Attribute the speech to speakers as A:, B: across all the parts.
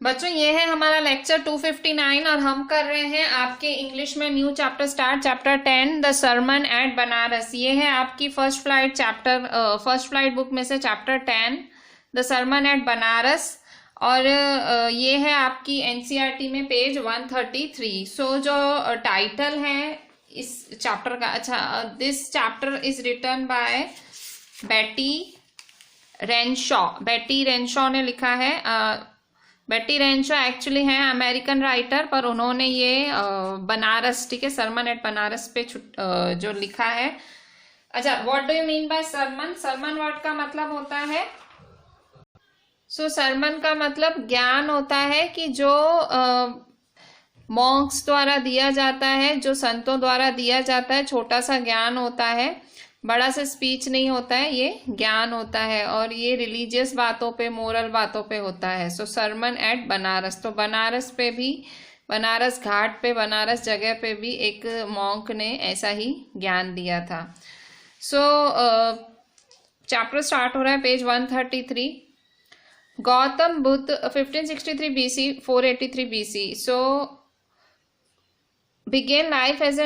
A: बच्चों ये है हमारा लेक्चर 259 और हम कर रहे हैं आपके इंग्लिश में new chapter start, chapter 10 the sermon at Benares. ये है आपकी फर्स्ट फ्लाइट बुक में से chapter 10 the sermon at Benares. और ये है आपकी एनसीईआरटी में पेज 133। सो जो टाइटल है इस चैप्टर का, अच्छा, this chapter is written by Betty Renshaw ने लिखा है। बेटी रेनशॉ एक्चुअली हैं अमेरिकन राइटर, पर उन्होंने ये बनारस, ठीक है, सरमन एट बनारस पे जो लिखा है। अच्छा, what do you mean by sermon? Sermon word का मतलब होता है, सरमन का मतलब ज्ञान होता है कि जो मॉन्क्स द्वारा दिया जाता है, जो संतों द्वारा दिया जाता है, छोटा सा ज्ञान होता है, बड़ा सा स्पीच नहीं होता है, ये ज्ञान होता है। और ये रिलीजियस बातों पे, मोरल बातों पे होता है। सरमन एट बनारस, तो बनारस पे भी, बनारस घाट पे, बनारस जगह पे भी एक मॉन्क ने ऐसा ही ज्ञान दिया था। चैप्टर स्टार्ट हो रहा है page 133। Gautam Buddha 1563 BC 483 BC began life as a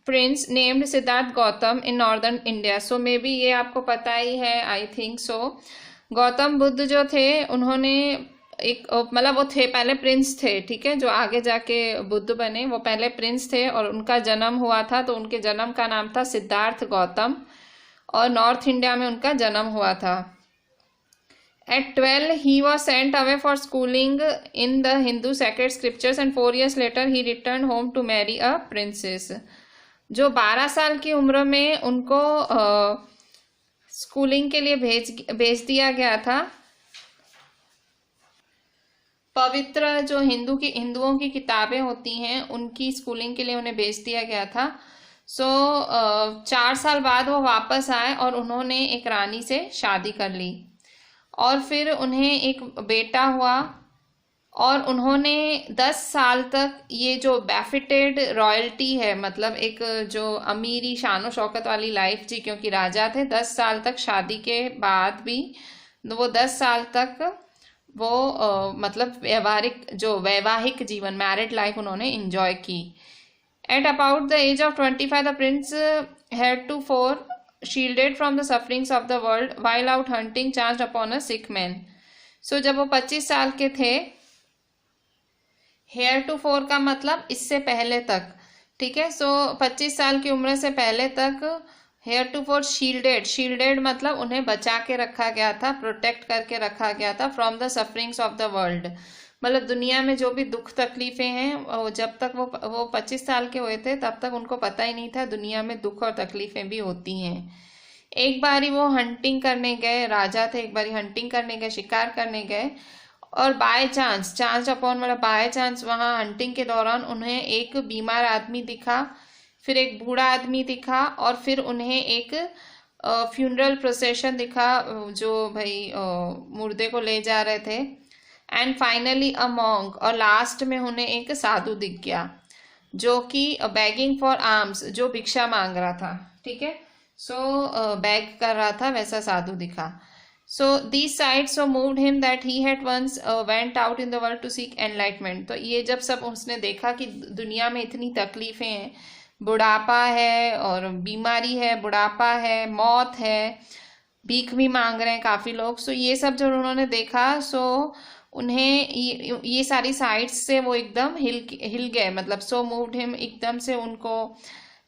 A: prince named Siddharth Gautam in northern India। May be ये आपको पता ही है, I think so. Gautam Buddha जो थे, उन्होंने एक, मतलब वो थे पहले प्रिंस थे, ठीक है, जो आगे जाके बुद्ध बने, वो पहले प्रिंस थे और उनका जन्म हुआ था, तो उनके जन्म का नाम था सिद्धार्थ गौतम, और नॉर्थ इंडिया में उनका जन्म हुआ था। At 12, he was sent away for schooling in the Hindu sacred scriptures and 4 years later he returned home to marry a princess। जो 12 साल की उम्र में उनको स्कूलिंग के लिए भेज दिया गया था। पवित्र जो हिंदुओं की किताबें होती हैं, उनकी स्कूलिंग के लिए उन्हें भेज दिया गया था। 4 साल बाद वो वापस आए और उन्होंने एक रानी से शादी कर ली, और फिर उन्हें एक बेटा हुआ, और उन्होंने 10 साल तक ये जो बैफिटेड रॉयल्टी है, मतलब एक जो अमीरी शानो शौकत वाली लाइफ जी, क्योंकि राजा थे। 10 साल तक, शादी के बाद भी वो 10 साल तक वो मतलब वैवाहिक जीवन, मैरिड लाइफ उन्होंने एंजॉय की। At about the age of 25 the prince heretofore shielded from the sufferings of the world while out hunting chanced upon a sick man। जब वो 25 साल के थे, heretofore का मतलब इससे पहले तक, ठीक है। 25 साल की उम्र से पहले तक heretofore shielded मतलब उन्हें बचा के रखा गया था, प्रोटेक्ट करके रखा गया था, from the sufferings of the world, मतलब दुनिया में जो भी दुख तकलीफें हैं, जब तक वो 25 साल के हुए थे, तब तक उनको पता ही नहीं था दुनिया में दुख और तकलीफें भी होती हैं। एक बारी वो हंटिंग करने गए, राजा थे, एक बारी हंटिंग करने गए, शिकार करने गए, और बाय चांस अपॉन मतलब बाय चांस वहाँ हंटिंग के दौरान उन्हें एक बीमार आदमी दिखा, फिर एक बूढ़ा आदमी दिखा, और फिर उन्हें एक फ्यूनरल प्रोसेशन दिखा, जो भाई मुर्दे को ले जा रहे थे, एंड फाइनली अ मॉन्क, और लास्ट में उन्हें एक साधु दिख गया जो कि बेगिंग फॉर आर्म्स, जो भिक्षा मांग रहा था, ठीक है। बैग कर रहा था, वैसा साधु दिखा। These sights moved him that he had once went out in the world to seek enlightenment. तो ये जब सब उसने देखा कि दुनिया में इतनी तकलीफें हैं, बुढ़ापा है और बीमारी है, बुढ़ापा है, मौत है, भीख भी मांग रहे हैं काफ़ी लोग, ये सब जब उन्होंने देखा, उन्हें ये सारी साइड्स से वो एकदम हिल गए, मतलब मूव्ड हिम, एकदम से उनको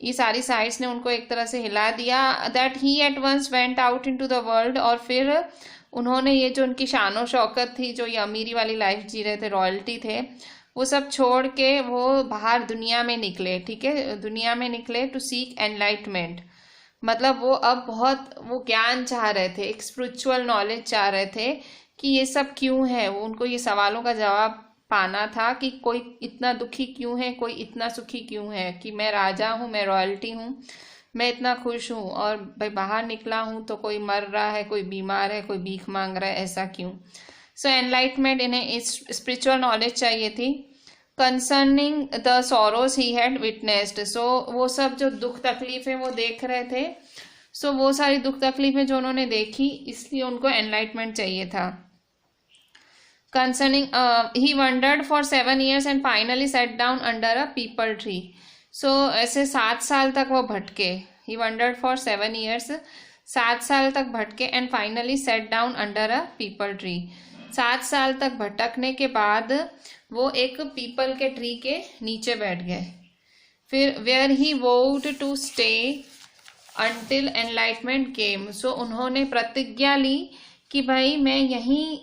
A: ये सारी साइड्स ने उनको एक तरह से हिला दिया। That he at once went out into the world, और फिर उन्होंने ये जो उनकी शानो शौकत थी, जो ये अमीरी वाली लाइफ जी रहे थे, रॉयल्टी थे, वो सब छोड़ के वो बाहर दुनिया में निकले, ठीक है, दुनिया में निकले टू सीक एनलाइटमेंट, मतलब वो अब बहुत वो ज्ञान चाह रहे थे, एक स्पिरिचुअल नॉलेज चाह रहे थे कि ये सब क्यों है। वो उनको ये सवालों का जवाब पाना था कि कोई इतना दुखी क्यों है, कोई इतना सुखी क्यों है, कि मैं राजा हूँ, मैं रॉयल्टी हूँ, मैं इतना खुश हूँ, और भाई बाहर निकला हूँ तो कोई मर रहा है, कोई बीमार है, कोई भीख मांग रहा है, ऐसा क्यों। एनलाइटमेंट, इन्हें स्पिरिचुअल नॉलेज चाहिए थी concerning the sorrows he had witnessed. वो सब जो दुख तकलीफें वो देख रहे थे, वो सारी दुख तकलीफें जो उन्होंने देखी, इसलिए उनको एनलाइटमेंट चाहिए था। concerning he wandered for 7 years and finally sat down under a peepal tree. So ऐसे 7 साल तक वो भटके. He wandered for 7 years, 7 साल तक भटके and finally sat down under a peepal tree. 7 साल तक भटकने के बाद वो एक पीपल के ट्री के नीचे बैठ गए. फिर where he vowed to stay until enlightenment came. So उन्होंने प्रतिज्ञा ली कि भाई मैं यहीं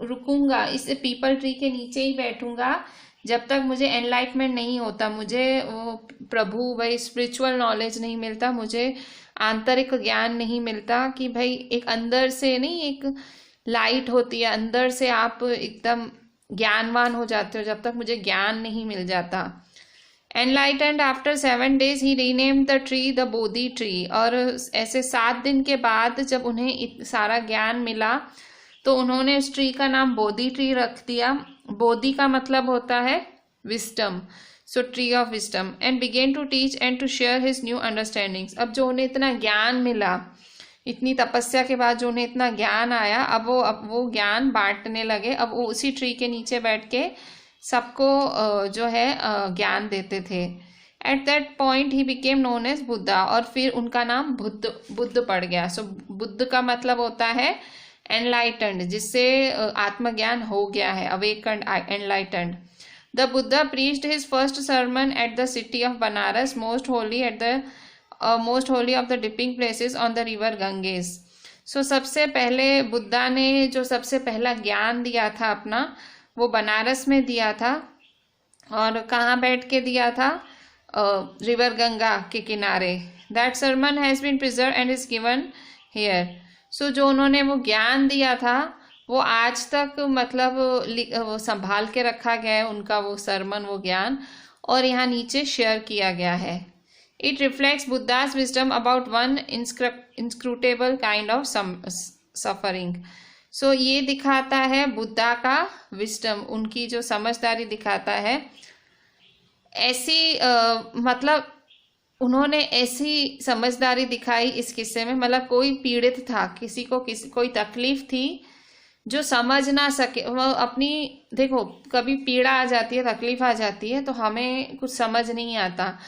A: रुकूंगा, इस पीपल ट्री के नीचे ही बैठूंगा जब तक मुझे एनलाइटमेंट नहीं होता, मुझे वो प्रभु भाई स्पिरिचुअल नॉलेज नहीं मिलता, मुझे आंतरिक ज्ञान नहीं मिलता कि भाई एक अंदर से नहीं, एक लाइट होती है अंदर से, आप एकदम ज्ञानवान हो जाते हो, जब तक मुझे ज्ञान नहीं मिल जाता. Enlightened after 7 days he renamed the tree the Bodhi tree. और ऐसे 7 दिन के बाद जब उन्हें सारा ज्ञान मिला तो उन्होंने उस ट्री का नाम बोधि ट्री रख दिया. बोधि का मतलब होता है wisdom, so tree of wisdom. And began to teach and to share his new understandings. अब जो उन्हें इतना ज्ञान मिला, इतनी तपस्या के बाद जो उन्हें इतना ज्ञान आया, अब वो ज्ञान बांटने लगे. अब वो उसी ट्री के नीचे बैठ के सबको जो है ज्ञान देते थे. At that point he became known as Buddha. और फिर उनका नाम बुद्ध पड़ गया. सो बुद्ध का मतलब होता है एनलाइटेंड, जिससे आत्मज्ञान हो गया है, awakened, enlightened. The Buddha preached his first sermon at the city of Banaras, most holy of the dipping places on the river Ganges. So सबसे पहले बुद्धा ने जो सबसे पहला ज्ञान दिया था अपना, वो बनारस में दिया था. और कहाँ बैठ के दिया था? रिवर गंगा के किनारे. That sermon has been preserve and is given here. So जो उन्होंने वो ज्ञान दिया था वो आज तक मतलब वो संभाल के रखा गया है, उनका वो सरमन, वो ज्ञान, और यहाँ नीचे शेयर किया गया है. It reflects Buddha's wisdom about one inscrutable kind of suffering. So ये दिखाता है बुद्धा का विजडम, उनकी जो समझदारी दिखाता है. ऐसी मतलब उन्होंने ऐसी समझदारी दिखाई इस किस्से में, मतलब कोई पीड़ित था, किसी कोई तकलीफ थी जो समझ ना सके, वो अपनी, देखो कभी पीड़ा आ जाती है, तकलीफ आ जाती है तो हमें कुछ समझ नहीं आता.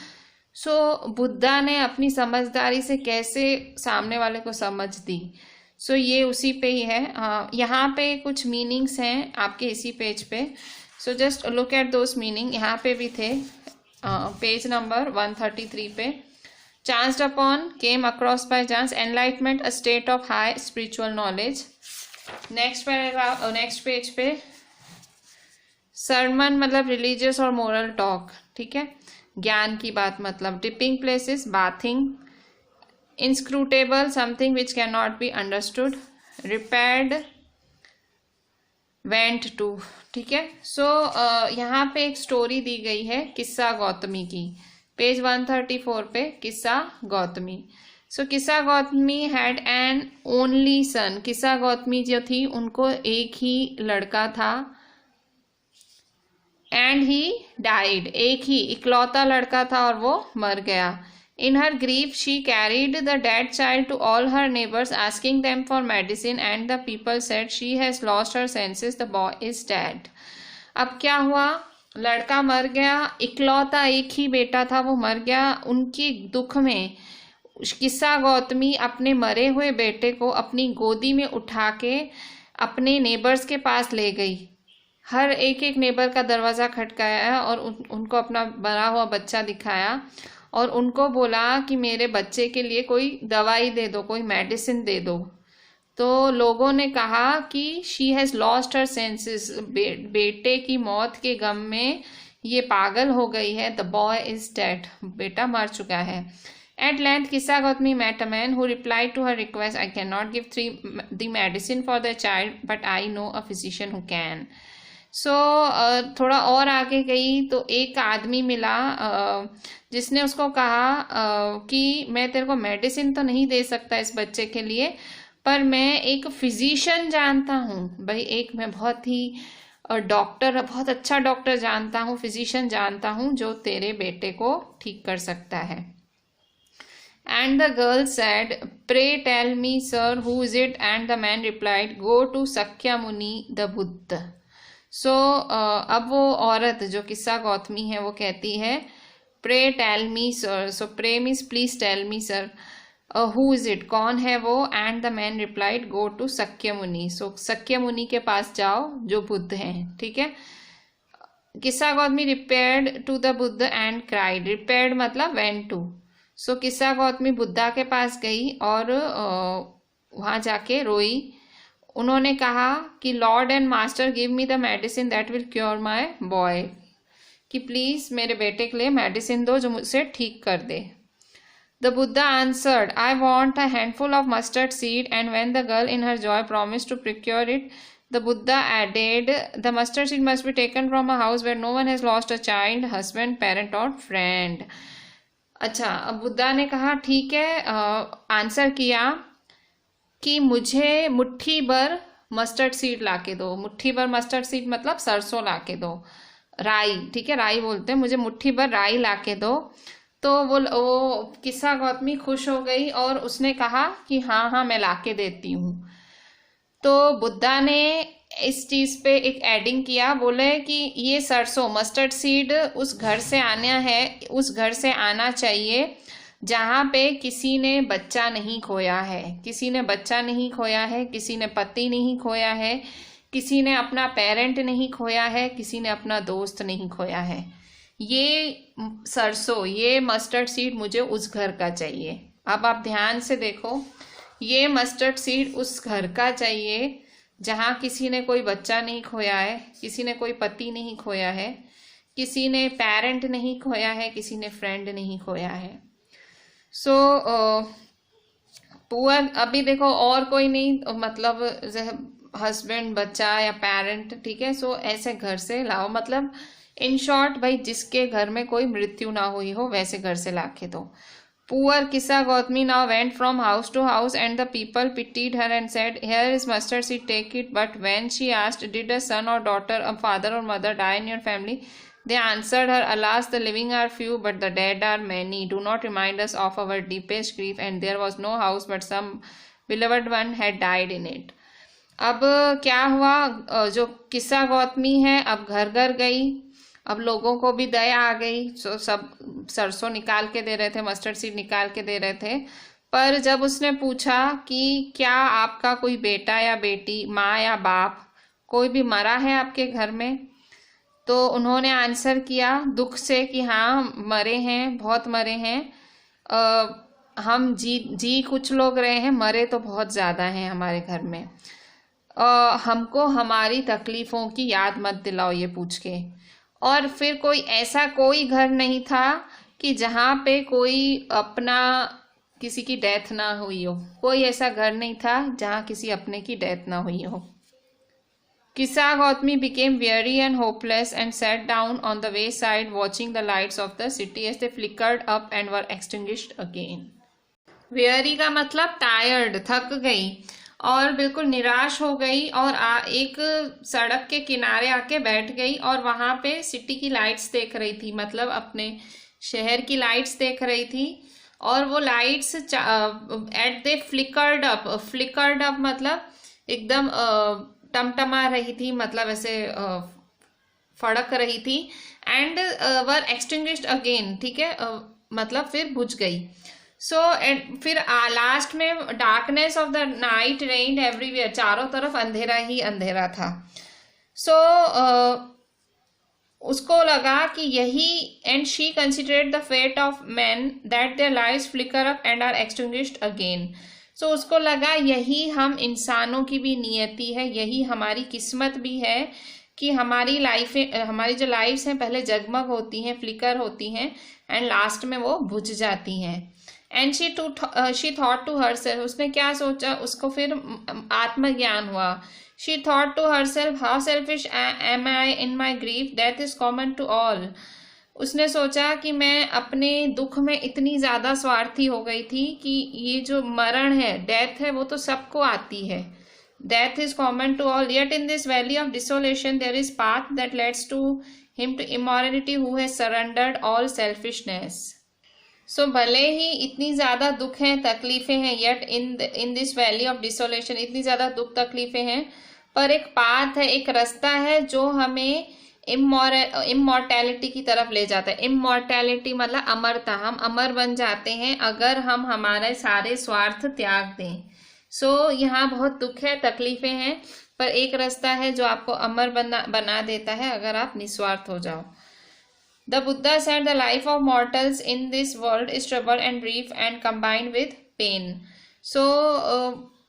A: सो बुद्धा ने अपनी समझदारी से कैसे सामने वाले को समझ दी. सो ये उसी पे ही है. यहाँ पे कुछ मीनिंग्स हैं आपके इसी पेज पे. So just look at those meaning. यहाँ पे भी थे पेज नंबर 133 पे. Chanced upon, came across by chance, enlightenment a state of high spiritual knowledge. Next paragraph, next page पे सरमन मतलब रिलीजियस और मोरल टॉक, ठीक है, ज्ञान की बात मतलब. Dipping places, bathing. Inscrutable, something which can not be understood. Repaired, went to, ठीक है. सो यहाँ पे एक स्टोरी दी गई है किस्सा गौतमी की, पेज 134 पे. किस्सा गौतमी. सो Kisa Gautami had an only son. किस्सा गौतमी जो थी उनको एक ही लड़का था. एंड ही डाइड, एक ही इकलौता लड़का था और वो मर गया. In her grief, she carried the dead child to all her neighbors, asking them for medicine, and the people said, "She has lost her senses. The boy is dead." अब क्या हुआ? लड़का मर गया, इकलौता एक ही बेटा था, वो मर गया. उनकी दुख में किस्सा गौतमी अपने मरे हुए बेटे को अपनी गोदी में उठा के अपने नेबर्स के पास ले गई. हर एक नेबर का दरवाज़ा खटकाया और उनको अपना मरा हुआ बच्चा दिखाया और उनको बोला कि मेरे बच्चे के लिए कोई दवाई दे दो, कोई मेडिसिन दे दो. तो लोगों ने कहा कि she has lost her senses. बेटे की मौत के गम में ये पागल हो गई है. द बॉय इज डेड, बेटा मर चुका है. एट लेंथ किस्सा Gautami met a man who replied to her request, I can not give the medicine for the child but I know a physician who can. So थोड़ा और आगे गई तो एक आदमी मिला जिसने उसको कहा कि मैं तेरे को मेडिसिन तो नहीं दे सकता इस बच्चे के लिए, पर मैं एक फिजिशियन जानता हूँ. भाई एक मैं बहुत ही डॉक्टर, बहुत अच्छा डॉक्टर जानता हूँ, फिजिशियन जानता हूँ जो तेरे बेटे को ठीक कर सकता है. And the girl said, pray tell me sir who is it. And the man replied, go to Sakya Muni the Buddha. सो अब वो औरत जो किस्सा गौतमी है वो कहती है pray tell me sir, so pray means please tell me sir, who is it, कौन है वो, and the man replied go to Sakya Muni, so सक्य मुनि के पास जाओ जो बुद्ध हैं, ठीक है। Kisa Gotami repaired to the Buddha and cried, repaired मतलब went to, so Kisa Gotami Buddha के पास गई और वहाँ जाके रोई। उन्होंने कहा कि Lord and master give me the medicine that will cure my boy, कि प्लीज मेरे बेटे के लिए मेडिसिन दो जो मुझसे ठीक कर दे। The Buddha answered I want a handful of mustard seed, and when the girl in her joy promise to procure it, the Buddha added the mustard seed must be taken from a house where no one has lost a child, husband, parent or friend. अच्छा, अब बुद्धा ने कहा ठीक है, answer किया कि मुझे मुट्ठी भर मस्टर्ड सीड लाके दो, मुट्ठी भर मस्टर्ड सीड मतलब सरसों लाके दो, राई, ठीक है, राई बोलते हैं, मुझे मुट्ठी भर राई लाके दो। तो वो किस्सा गौतमी खुश हो गई और उसने कहा कि हाँ हाँ मैं लाके देती हूँ। तो बुद्धा ने इस चीज पे एक एडिंग किया, बोले कि ये सरसों मस्टर्ड सीड उस घर से आना है, उस घर से आना चाहिए जहाँ पे किसी ने बच्चा नहीं खोया है, किसी ने बच्चा नहीं खोया है, किसी ने पति नहीं खोया है, किसी ने अपना पेरेंट नहीं खोया है, किसी ने अपना दोस्त नहीं खोया है। ये सरसों, ये मस्टर्ड सीड मुझे उस घर का चाहिए। अब आप ध्यान से देखो, ये मस्टर्ड सीड उस घर का चाहिए जहाँ किसी ने कोई बच्चा नहीं खोया है, किसी ने कोई पति नहीं खोया है, किसी ने पेरेंट नहीं खोया है, किसी ने फ्रेंड नहीं खोया है। सो पुअर, अभी देखो और कोई नहीं, मतलब हस्बैंड, बच्चा या पेरेंट, ठीक है। सो ऐसे घर से लाओ, मतलब इन शॉर्ट भाई जिसके घर में कोई मृत्यु ना हुई हो वैसे घर से लाके दो। Poor Kissa Gautami now went from house to house, and the people pitied her and said, here is mustard seed, take it. But when she asked, did a son or daughter, a father or mother die in your family? They answered her, alas, the living are few, but the dead are many. Do not remind us of our deepest grief. And there was no house, but some beloved one had died in it. अब क्या हुआ, जो किस्सा गौतमी है अब घर घर गई, अब लोगों को भी दया आ गई, सब सरसों निकाल के दे रहे थे, मस्टर्ड सीड निकाल के दे रहे थे। पर जब उसने पूछा कि क्या आपका कोई बेटा या बेटी, माँ या बाप, कोई भी मरा है आपके घर में, तो उन्होंने आंसर किया दुख से कि हाँ मरे हैं, बहुत मरे हैं, हम जी कुछ लोग रहे हैं, मरे तो बहुत ज़्यादा हैं हमारे घर में, हमको हमारी तकलीफ़ों की याद मत दिलाओ ये पूछ के। और फिर कोई ऐसा कोई घर नहीं था कि जहाँ पे कोई अपना किसी की डेथ ना हुई हो, कोई ऐसा घर नहीं था जहाँ किसी अपने की डेथ ना हुई हो। Kissa Gautami became weary and hopeless and sat down on the wayside watching the lights of the city as they flickered up and were extinguished again. Weary का मतलब tired, थक गई और बिल्कुल निराश हो गई और एक सड़क के किनारे आके बैठ गई और वहाँ पे सिटी की लाइट्स देख रही थी, मतलब अपने शहर की लाइट्स देख रही थी। और वो लाइट्स एट दे फ्लिकर्ड अप मतलब एकदम टमटमा रही थी, मतलब ऐसे फड़क रही थी। एंड वर एक्सटिंग्विश्ड अगेन, ठीक है, मतलब फिर बुझ गई। सो फिर लास्ट में darkness of the night rained everywhere, चारों तरफ अंधेरा ही अंधेरा था। सो उसको लगा कि यही, and she considered the fate of man that their lives flicker up and are extinguished again. So उसको लगा यही हम इंसानों की भी नियति है, यही हमारी किस्मत भी है कि हमारी हमारी जो लाइफ्स हैं पहले जगमग होती हैं, फ्लिकर होती हैं एंड लास्ट में वो बुझ जाती हैं। And she thought to herself, उसने क्या सोचा, उसको फिर आत्मज्ञान हुआ। She thought to herself, how selfish am I in my grief, death is common to all. उसने सोचा कि मैं अपने दुख में इतनी ज़्यादा स्वार्थी हो गई थी कि ये जो मरण है, डेथ है, वो तो सबको आती है। Death is common to all, yet in this valley of desolation there is path that leads to him to immortality who has surrendered all selfishness. So भले ही इतनी ज़्यादा दुख हैं, तकलीफ़ें हैं, yet in this valley of desolation, इतनी ज़्यादा दुख तकलीफ़ें हैं, पर एक पाथ है, एक रास्ता है जो हमें इमॉर्टैलिटी की तरफ ले जाता है। इमॉर्टैलिटी मतलब अमरता, हम अमर बन जाते हैं अगर हम हमारे सारे स्वार्थ त्याग दें। सो यहाँ बहुत दुख है, तकलीफें हैं, पर एक रास्ता है जो आपको अमर बना देता है अगर आप निस्वार्थ हो जाओ। The Buddha said the life of mortals in this world is trouble and grief and combined with pain. So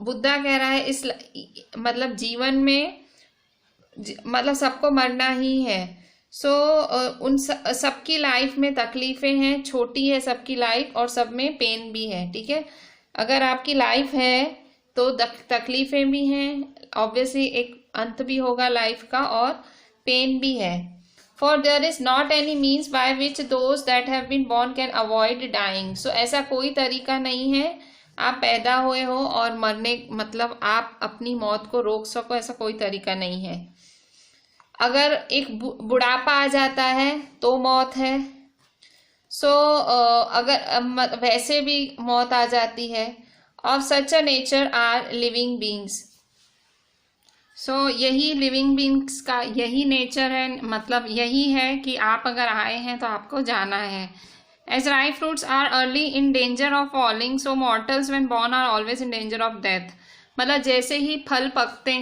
A: Buddha कह रहा है इस मतलब जीवन में मतलब सबको मरना ही है। सो उन सबकी लाइफ में तकलीफें हैं, छोटी है सबकी लाइफ और सब में पेन भी है, ठीक है। अगर आपकी लाइफ है तो तकलीफें भी हैं, ऑब्वियसली एक अंत भी होगा लाइफ का, और पेन भी है। For there is not any means by which those that have been born can avoid dying. So ऐसा कोई तरीका नहीं है आप पैदा हुए हो और मरने मतलब आप अपनी मौत को रोक सको, ऐसा कोई तरीका नहीं है। अगर एक बुढ़ापा आ जाता है तो मौत है। सो अगर वैसे भी मौत आ जाती है। Of such a nature are living beings. So यही लिविंग बींग्स का यही नेचर है, मतलब यही है कि आप अगर आए हैं तो आपको जाना है। As ripe fruits are early in danger of falling, so mortals when born are always in danger of death। मतलब जैसे ही फल पकते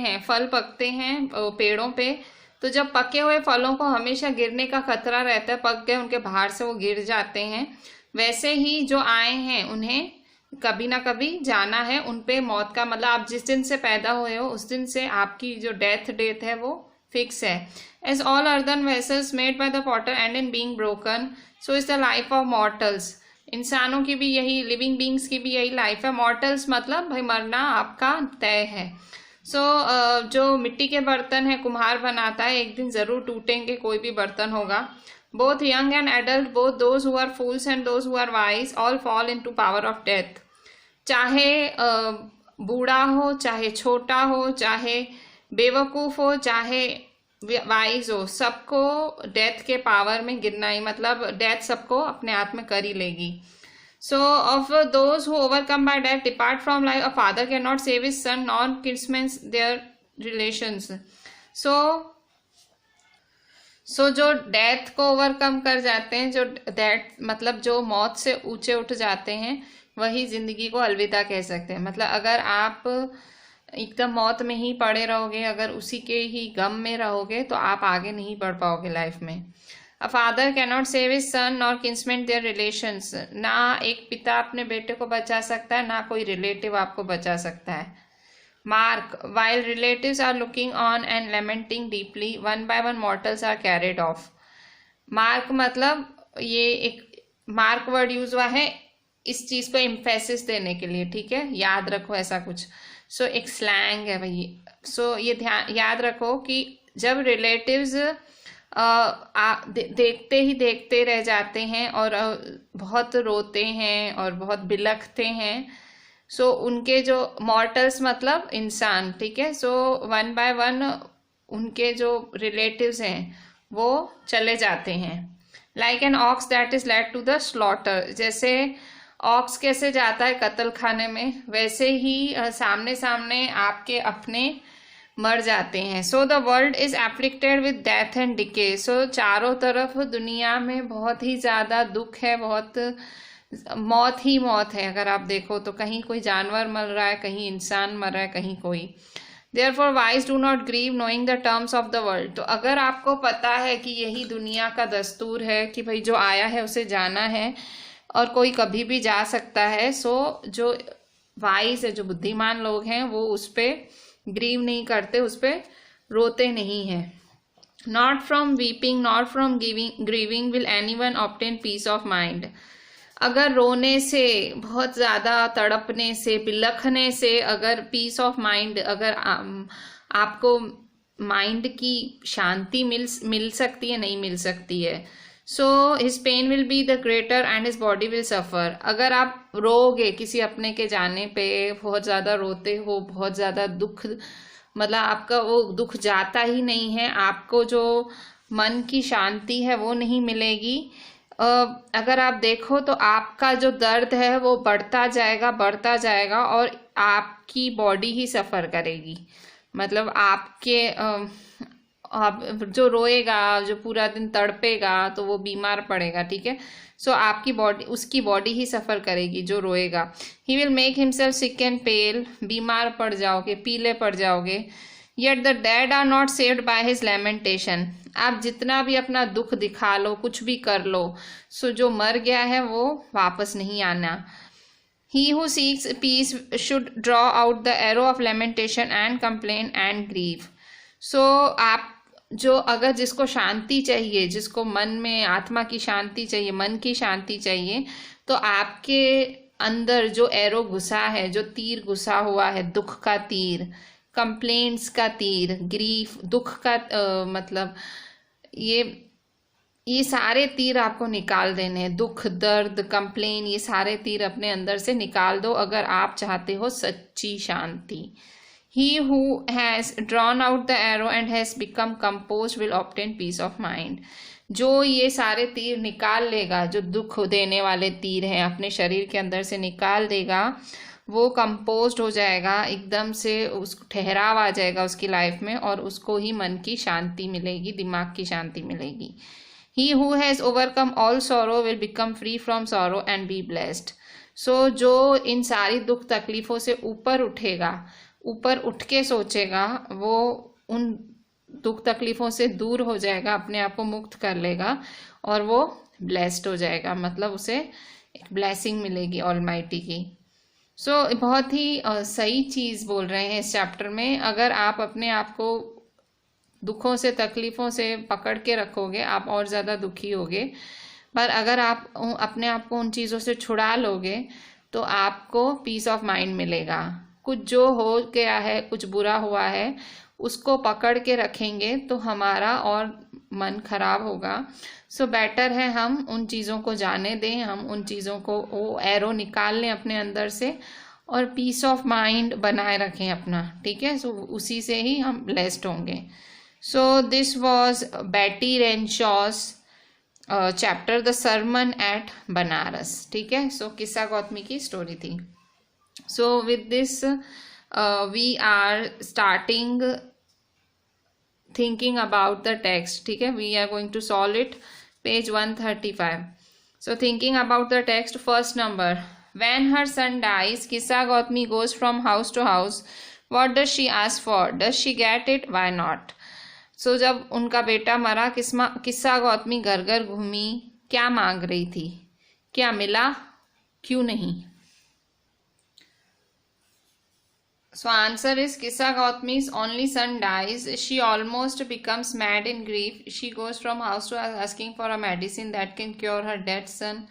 A: हैं पेड़ों पे, तो जब पके हुए फलों को हमेशा गिरने का खतरा रहता है, पक गए उनके बाहर से वो गिर जाते हैं, वैसे ही जो आए हैं उन्हें कभी ना कभी जाना है। उन पे मौत का मतलब आप जिस दिन से पैदा हुए हो उस दिन से आपकी जो डेथ है वो फिक्स है। As all earthen vessels made by the potter end in being broken, so is the life of mortals। इंसानों की भी यही, लिविंग बींग्स की भी यही लाइफ है। मॉर्टल्स मतलब भाई मरना आपका तय है। जो मिट्टी के बर्तन है कुम्हार बनाता है, एक दिन जरूर टूटेंगे, कोई भी बर्तन होगा। Both young and adult, both those who are fools and those who are wise, all fall into power of death. चाहे बूढ़ा हो, चाहे छोटा हो, चाहे बेवकूफ हो, चाहे वाइज हो, सबको डेथ के पावर में गिरना ही, मतलब डेथ सबको अपने हाथ में कर ही लेगी। So of those who overcome by death depart from life, a father can not save his son nor kinsmen their relations. So जो डेथ को ओवरकम कर जाते हैं, जो डेथ मतलब जो मौत से ऊंचे उठ जाते हैं, वही जिंदगी को अलविदा कह सकते हैं। मतलब अगर आप एकदम मौत में ही पड़े रहोगे, अगर उसी के ही गम में रहोगे, तो आप आगे नहीं बढ़ पाओगे लाइफ में। अ father can not save his son nor kinsmen their relations. ना एक पिता अपने बेटे को बचा सकता है, ना कोई रिलेटिव आपको बचा सकता है। Mark, while relatives are looking on and lamenting deeply, one by one mortals are carried off. Mark मतलब ये एक मार्क वर्ड यूज हुआ है इस चीज को इम्फेसिस देने के लिए, ठीक है, याद रखो ऐसा कुछ। सो एक स्लैंग है भाई। सो ये ध्यान याद रखो कि जब रिलेटिव्स देखते ही देखते रह जाते हैं और बहुत रोते हैं और बहुत बिलखते हैं, सो उनके जो मॉर्टल्स मतलब इंसान, ठीक है, सो वन बाय वन उनके जो रिलेटिव्स हैं वो चले जाते हैं। Like an ox that is led to the slaughter. जैसे ऑक्स कैसे जाता है कत्ल खाने में, वैसे ही सामने सामने आपके अपने मर जाते हैं। So the world is afflicted with death and decay. So चारों तरफ दुनिया में बहुत ही ज़्यादा दुख है, बहुत मौत ही मौत है। अगर आप देखो तो कहीं कोई जानवर मर रहा है, कहीं इंसान मर रहा है, कहीं कोई। Therefore wise do not grieve knowing the terms of the world। तो अगर आपको पता है कि यही दुनिया का दस्तूर है कि भाई जो आया है उसे जाना है और कोई कभी भी जा सकता है, सो जो वाइज है, जो बुद्धिमान लोग हैं, वो उस पर ग्रीव नहीं करते, उस पर रोते नहीं हैं। Not from weeping not from grieving will anyone obtain peace of mind. अगर रोने से, बहुत ज़्यादा तड़पने से, बिलखने से अगर पीस ऑफ माइंड, अगर आपको माइंड की शांति मिल सकती है, नहीं मिल सकती है। So his pain will be the greater and his body will suffer. अगर आप रोगे किसी अपने के जाने पे, बहुत ज़्यादा रोते हो, बहुत ज़्यादा दुख, मतलब आपका वो दुख जाता ही नहीं है, आपको जो मन की शांति है वो नहीं मिलेगी। अगर आप देखो तो आपका जो दर्द है वो बढ़ता जाएगा और आपकी बॉडी ही सफ़र करेगी। मतलब आपके आप जो रोएगा, जो पूरा दिन तड़पेगा, तो वो बीमार पड़ेगा, ठीक है। सो आपकी बॉडी, उसकी बॉडी ही सफ़र करेगी जो रोएगा। He will make himself sick and pale, बीमार पड़ जाओगे, पीले पड़ जाओगे। Yet the dead are not saved by his lamentation, आप जितना भी अपना दुख दिखा लो, कुछ भी कर लो, सो जो मर गया है वो वापस नहीं आना। He who seeks peace should draw out the arrow of lamentation and complain and grief. So आप जो, अगर जिसको शांति चाहिए, जिसको मन में आत्मा की शांति चाहिए, मन की शांति चाहिए, तो आपके अंदर जो एरो घुसा है, जो तीर घुसा हुआ है, दुख का तीर, कंप्लेंट्स का तीर, ग्रीफ, दुख का मतलब ये सारे तीर आपको निकाल देने हैं। दुख, दर्द, कंप्लेन, ये सारे तीर अपने अंदर से निकाल दो अगर आप चाहते हो सच्ची शांति। He who has drawn out the arrow and has become composed will obtain peace of mind. जो ये सारे तीर निकाल लेगा, जो दुख देने वाले तीर हैं अपने शरीर के अंदर से निकाल देगा, वो कंपोज्ड हो जाएगा, एकदम से उसको ठहराव आ जाएगा उसकी लाइफ में, और उसको ही मन की शांति मिलेगी, दिमाग की शांति मिलेगी। He who has overcome all sorrow will become free from sorrow and be blessed. So जो इन सारी दुख तकलीफ़ों से ऊपर उठेगा, ऊपर उठ के सोचेगा, वो उन दुख तकलीफ़ों से दूर हो जाएगा, अपने आप को मुक्त कर लेगा, और वो ब्लेस्ड हो जाएगा, मतलब उसे एक ब्लेसिंग मिलेगी ऑलमाइटी की। सो बहुत ही सही चीज़ बोल रहे हैं इस चैप्टर में। अगर आप अपने आप को दुखों से, तकलीफ़ों से पकड़ के रखोगे, आप और ज़्यादा दुखी होगे, पर अगर आप अपने आप को उन चीज़ों से छुड़ा लोगे तो आपको पीस ऑफ माइंड मिलेगा। कुछ जो हो गया है, कुछ बुरा हुआ है, उसको पकड़ के रखेंगे तो हमारा और मन खराब होगा। सो बेटर है हम उन चीज़ों को जाने दें, हम उन चीज़ों को, वो एरो निकाल लें अपने अंदर से, और पीस ऑफ माइंड बनाए रखें अपना, ठीक है। सो उसी से ही हम ब्लेस्ड होंगे। So this was Betty Renshaw's chapter The Sermon at Banaras, ठीक है। So किस्सा गौतमी की स्टोरी थी। So with this we are starting thinking about the text, ठीक है। We are going to solve it, page 135. So thinking about the text, first number, when her son dies, किस्सा Gautami goes from house to house. What does she ask for? Does she get it? Why not? सो जब उनका बेटा मरा, किस्सा गौतमी घर घर घूमी, क्या मांग रही थी, क्या मिला, क्यों नहीं? सो आंसर इज, किस्सा गौतमी's only son dies. She almost becomes mad in grief. She goes from house to house asking for a medicine that can cure her dead son.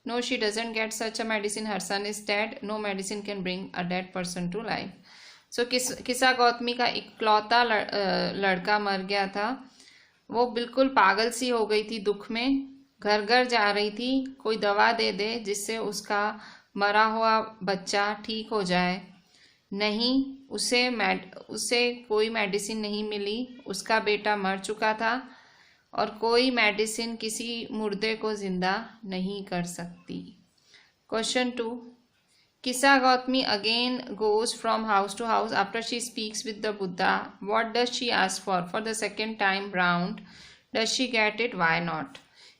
A: No, she doesn't get such a medicine. Her son is dead. No medicine can bring a dead person to life. सो किस्सा गौतमी का इकलौता लड़का मर गया था। वो बिल्कुल पागल सी हो गई थी, दुख में घर घर जा रही थी, कोई दवा दे दे जिससे उसका मरा हुआ बच्चा ठीक हो जाए। नहीं, उसे कोई मेडिसिन नहीं मिली, उसका बेटा मर चुका था, और कोई मेडिसिन किसी मुर्दे को जिंदा नहीं कर सकती। Question 2, Kissa Gautami again goes from house to house after she speaks with the Buddha. What does she ask for? For the second time round, does she get it? Why not?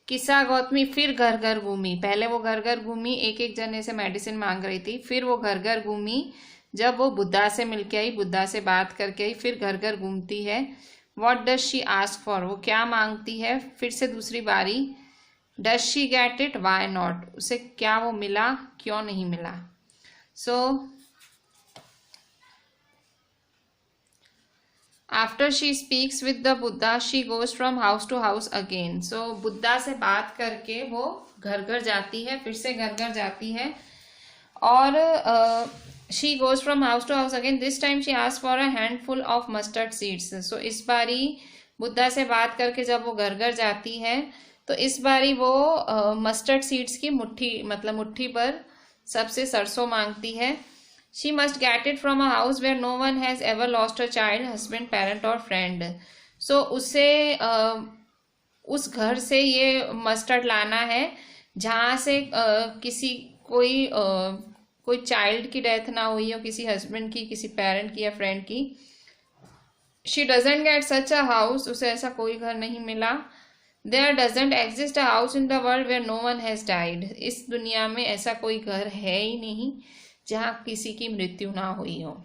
A: किस्सा गौतमी फिर घर घर घूमी। पहले वो घर घर घूमी, एक एक जने से मेडिसिन मांग रही थी, फिर वो घर घर घूमी, जब वो बुद्धा से मिलके आई, बुद्धा से बात करके आई, फिर घर घर घूमती है। What does she ask for? वो क्या मांगती है? फिर से दूसरी बारी, does she get it? Why not? उसे क्या वो मिला, क्यों नहीं मिला? So after she speaks with the Buddha, she goes from house to house again. So Buddha से बात करके वो घर घर जाती है, फिर से घर घर जाती है, और she goes from house to house again. This time she asks for a handful of mustard seeds. So इस बारी बुद्धा से बात करके जब वो घर घर जाती है, तो इस बारी वो मस्टर्ड सीड्स की मुट्ठी, मतलब मुट्ठी पर सबसे सरसों मांगती है। She must get it from a house where no one has ever lost a child, husband, parent or friend. So उसे उस घर से ये मस्टर्ड लाना है जहाँ से कोई चाइल्ड की डेथ ना हुई हो, किसी हस्बैंड की, किसी पेरेंट की या फ्रेंड की, she doesn't get such a house, उसे ऐसा कोई घर नहीं मिला। There doesn't exist a house in the world where no one has died, इस दुनिया में ऐसा कोई घर है ही नहीं जहाँ किसी की मृत्यु ना हुई हो।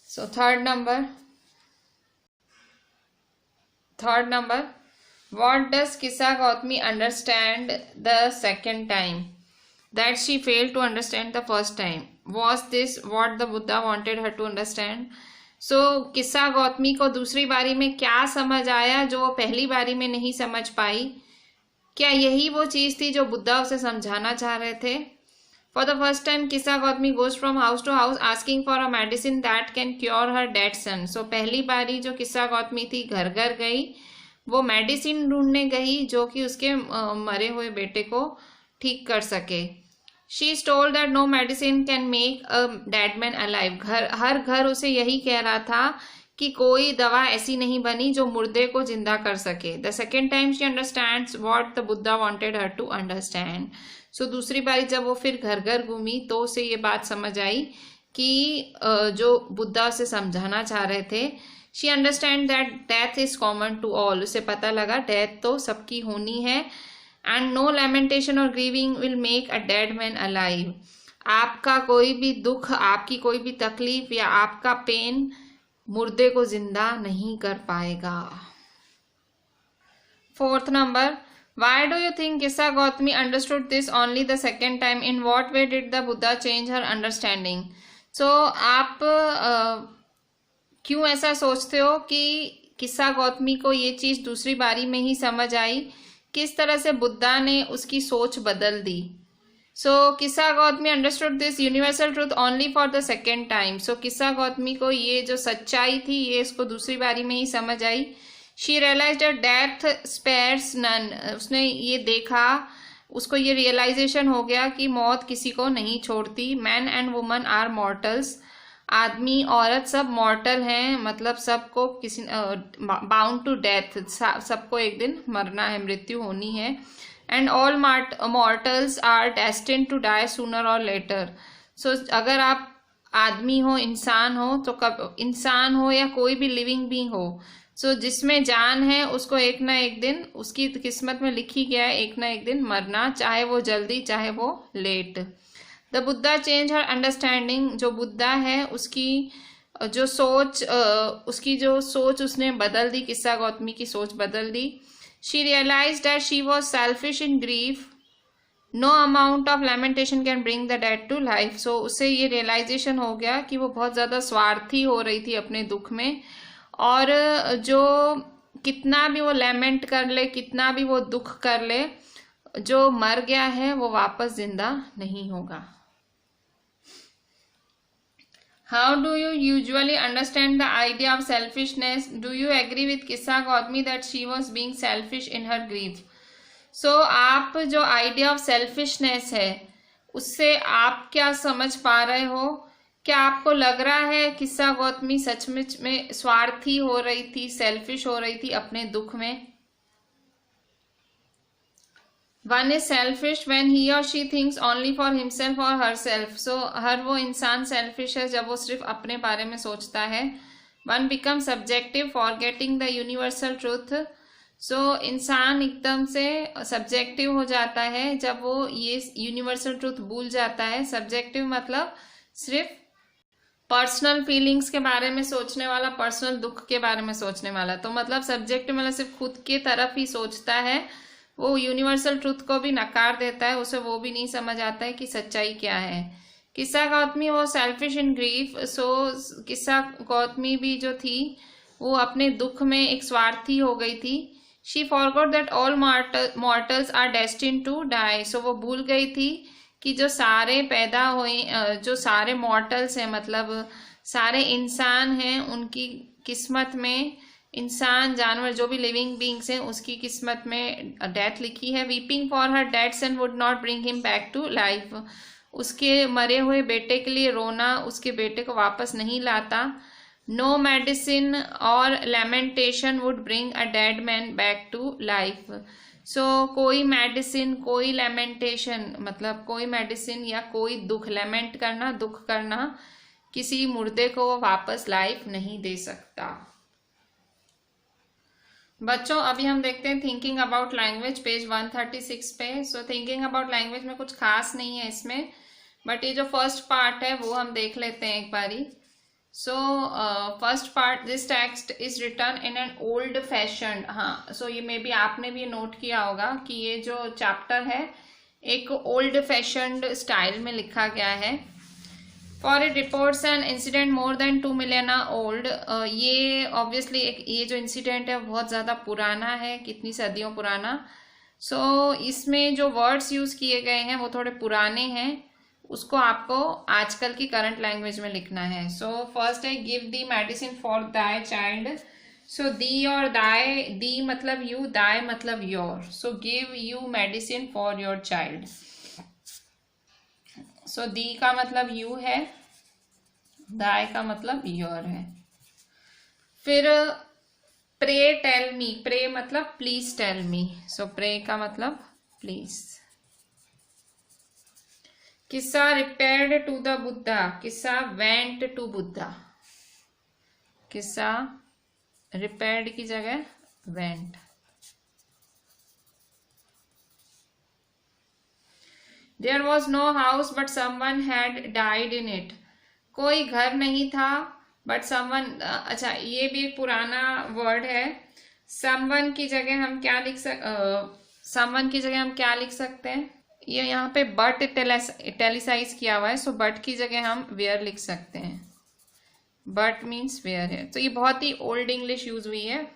A: So third number what does Kisa Gotami understand the second time that she failed to understand the first time? Was this what the Buddha wanted her to understand? So Kisa Gotami को दूसरी बारी में क्या समझ आया जो वो पहली बारी में नहीं समझ पाई? क्या यही वो चीज थी जो बुद्धा उसे समझाना चाह रहे थे? For the first time Kisa Gotami goes from house to house asking for a medicine that can cure her dead son. So पहली बारी जो किस्सा गौतमी थी घर घर गई, वो मेडिसिन ढूंढने गई जो कि उसके मरे हुए बेटे को ठीक कर सके। She is told that no medicine can make a dead man alive. हर घर उसे यही कह रहा था कि कोई दवा ऐसी नहीं बनी जो मुर्दे को जिंदा कर सके। The second time she understands what the Buddha wanted her to understand. So दूसरी बारी जब वो फिर घर घर घूमी तो उसे ये बात समझ आई कि जो बुद्धा उसे समझाना चाह रहे थे। She understand that death is common to all. उसे पता लगा डेथ तो सबकी होनी है। And no lamentation or grieving will make a dead man alive. आपका कोई भी दुख, आपकी कोई भी तकलीफ या आपका पेन मुर्दे को जिंदा नहीं कर पाएगा। Fourth number, why do you think Kissa Gautami understood this only the second time? In what way did the Buddha change her understanding? So आप क्यों ऐसा सोचते हो कि किस्सा गौतमी को ये चीज दूसरी बारी में ही समझ आई? किस तरह से बुद्धा ने उसकी सोच बदल दी? So Kisa Gotami understood this universal truth only for the second time. So Kisa Gotami को ये जो सच्चाई थी ये इसको दूसरी बारी में ही समझ आई। She realised that death spares none. उसने ये देखा, उसको ये रियलाइजेशन हो गया कि मौत किसी को नहीं छोड़ती। Man and woman are mortals. आदमी औरत सब मॉर्टल हैं, मतलब सबको किसी बाउंड टू डेथ, सबको एक दिन मरना है, मृत्यु होनी है। And all mortals are destined to die sooner or later. सो अगर आप आदमी हो, इंसान हो, तो कब इंसान हो या कोई भी लिविंग बीइंग हो, सो जिसमें जान है उसको एक ना एक दिन, उसकी किस्मत में लिखी गया है एक ना एक दिन मरना, चाहे वो जल्दी चाहे वो late. The Buddha change her understanding. जो बुद्धा है उसकी जो सोच उसने बदल दी, किस्सा गौतमी की सोच बदल दी। She realise that she was selfish in grief. No amount of lamentation can bring the dead to life. So उसे ये रियलाइजेशन हो गया कि वो बहुत ज़्यादा स्वार्थी हो रही थी अपने दुख में, और जो कितना भी वो लैमेंट कर ले, कितना भी वो दुख कर ले, जो मर गया है वो वापस जिंदा नहीं होगा। How do you usually understand the idea of selfishness? Do you agree with Kissa Gautami that she was being selfish in her grief? So आप जो idea of selfishness है उससे आप क्या समझ पा रहे हो? क्या आपको लग रहा है किस्सा गौतमी सचमुच में स्वार्थी हो रही थी, सेल्फिश हो रही थी अपने दुख में? One is selfish when he or she thinks only for himself or herself. So हर वो इंसान selfish है जब वो सिर्फ अपने बारे में सोचता है। One becomes subjective, forgetting the universal truth. So इंसान एकदम से subjective हो जाता है जब वो ये universal truth भूल जाता है। Subjective मतलब सिर्फ पर्सनल फीलिंग्स के बारे में सोचने वाला, पर्सनल दुख के बारे में सोचने वाला। तो मतलब सब्जेक्टिव मतलब सिर्फ खुद के तरफ ही सोचता है, वो यूनिवर्सल ट्रूथ को भी नकार देता है, उसे वो भी नहीं समझ आता है कि सच्चाई क्या है। किस्सा गौतमी वो सेल्फिश इन ग्रीफ। सो किस्सा गौतमी भी जो थी वो अपने दुख में एक स्वार्थी हो गई थी। She forgot that all mortals are destined to die. So वो भूल गई थी कि जो सारे पैदा हुए, जो सारे मॉर्टल्स हैं, मतलब सारे इंसान हैं, उनकी किस्मत में, इंसान जानवर जो भी लिविंग बींग्स हैं उसकी किस्मत में डेथ लिखी है। Weeping for her dead son would not bring him back to life. उसके मरे हुए बेटे के लिए रोना उसके बेटे को वापस नहीं लाता। नो मेडिसिन और lamentation would bring a dead man back to life. So कोई मेडिसिन, कोई लैमेंटेशन, मतलब कोई मेडिसिन या कोई दुख, लैमेंट करना, दुख करना, किसी मुर्दे को वो वापस लाइफ नहीं दे सकता। बच्चों अभी हम देखते हैं थिंकिंग अबाउट लैंग्वेज पेज 136 पे। सो थिंकिंग अबाउट लैंग्वेज में कुछ खास नहीं है इसमें, बट ये जो फर्स्ट पार्ट है वो हम देख लेते हैं एक बारी। So first part, this text is written in an old fashion. हाँ, सो ये मे बी आपने भी नोट किया होगा कि ये जो चैप्टर है एक ओल्ड फैशन्ड स्टाइल में लिखा गया है। For it reports an incident more than 2 million old. ये ऑब्वियसली ये जो इंसिडेंट है बहुत ज़्यादा पुराना है, कितनी सदियों पुराना। सो इसमें जो वर्ड्स यूज़ किए गए हैं वो थोड़े पुराने हैं, उसको आपको आजकल की करंट लैंग्वेज में लिखना है। सो फर्स्ट है give thee medicine for thy child. So thee और दाई, दी मतलब यू, दाई मतलब your. So give you medicine for your child. So thee का मतलब यू है, दाई का मतलब योर है। फिर प्रे टेल मी, प्रे मतलब please tell me. So pray का मतलब प्लीज। किस्सा रिपेयर्ड टू द बुद्धा, किस्सा वेंट टू बुद्धा। किस्सा रिपेयर्ड की जगह went. There was no house but someone had died in it. कोई घर नहीं था बट समवन, अच्छा ये भी एक पुराना वर्ड है। समवन की जगह हम क्या लिख समवन की जगह हम क्या लिख सकते हैं? ये यहाँ पे बट इटैलिसाइज किया हुआ है, सो बट की जगह हम वेयर लिख सकते हैं। बट मीन्स वेयर है, तो ये बहुत ही ओल्ड इंग्लिश यूज हुई है।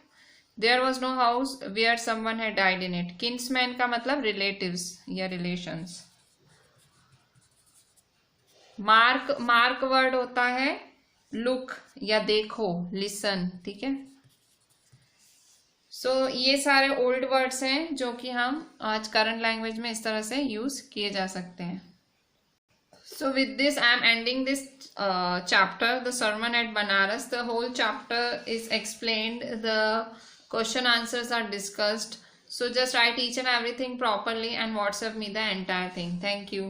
A: There was no house where someone had died in it. Kinsman का मतलब रिलेटिव्स या रिलेशंस। मार्क वर्ड होता है लुक या देखो, लिसन, ठीक है। सो ये सारे ओल्ड वर्ड्स हैं जो कि हम आज करंट लैंग्वेज में इस तरह से यूज किए जा सकते हैं। So with this I am ending this chapter, the sermon at Banaras. The whole chapter is explained, the question answers are discussed. So just write each and everything properly and WhatsApp me the entire thing. Thank you.